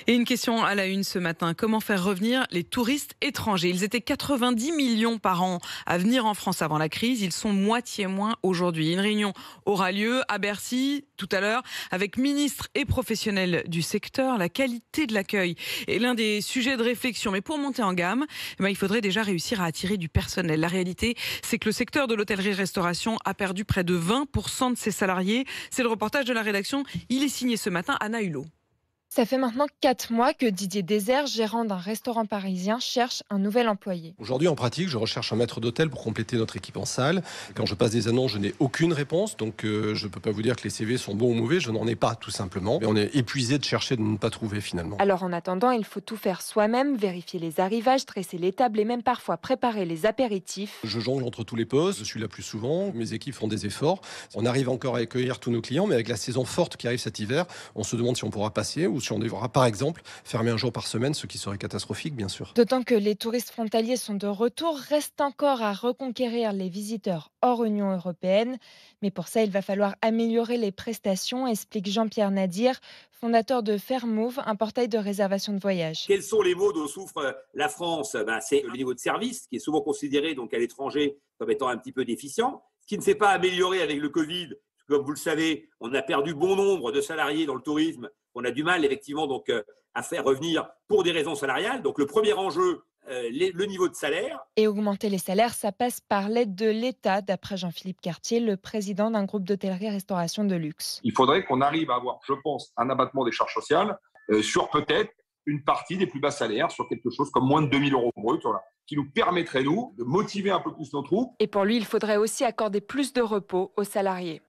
Et une question à la une ce matin. Comment faire revenir les touristes étrangers? Ils étaient 90 millions par an à venir en France avant la crise. Ils sont moitié moins aujourd'hui. Une réunion aura lieu à Bercy tout à l'heure avec ministres et professionnels du secteur. La qualité de l'accueil est l'un des sujets de réflexion. Mais pour monter en gamme, il faudrait déjà réussir à attirer du personnel. La réalité, c'est que le secteur de l'hôtellerie-restauration a perdu près de 20% de ses salariés. C'est le reportage de la rédaction. Il est signé ce matin, Anna Hulot. Ça fait maintenant 4 mois que Didier Désert, gérant d'un restaurant parisien, cherche un nouvel employé. Aujourd'hui, en pratique, je recherche un maître d'hôtel pour compléter notre équipe en salle. Quand je passe des annonces, je n'ai aucune réponse. Donc, je ne peux pas vous dire que les CV sont bons ou mauvais. Je n'en ai pas, tout simplement. Mais on est épuisé de chercher, de ne pas trouver, finalement. Alors, en attendant, il faut tout faire soi-même, vérifier les arrivages, dresser les tables et même parfois préparer les apéritifs. Je jongle entre tous les postes. Je suis là plus souvent. Mes équipes font des efforts. On arrive encore à accueillir tous nos clients. Mais avec la saison forte qui arrive cet hiver, on se demande si on pourra passer ou si on devra, par exemple, fermer un jour par semaine, ce qui serait catastrophique, bien sûr. D'autant que les touristes frontaliers sont de retour, reste encore à reconquérir les visiteurs hors Union européenne. Mais pour ça, il va falloir améliorer les prestations, explique Jean-Pierre Nadir, fondateur de Fairmove, un portail de réservation de voyage. Quels sont les maux dont souffre la France? C'est le niveau de service, qui est souvent considéré donc, à l'étranger comme étant un petit peu déficient, ce qui ne s'est pas amélioré avec le Covid. Comme vous le savez, on a perdu bon nombre de salariés dans le tourisme. On a du mal, effectivement, donc, à faire revenir pour des raisons salariales. Donc, le premier enjeu, le niveau de salaire. Et augmenter les salaires, ça passe par l'aide de l'État, d'après Jean-Philippe Cartier, le président d'un groupe d'hôtellerie-restauration de luxe. Il faudrait qu'on arrive à avoir, je pense, un abattement des charges sociales sur peut-être une partie des plus bas salaires, sur quelque chose comme moins de 2 000 € brut, voilà, qui nous permettrait, nous, de motiver un peu plus nos troupes. Et pour lui, il faudrait aussi accorder plus de repos aux salariés.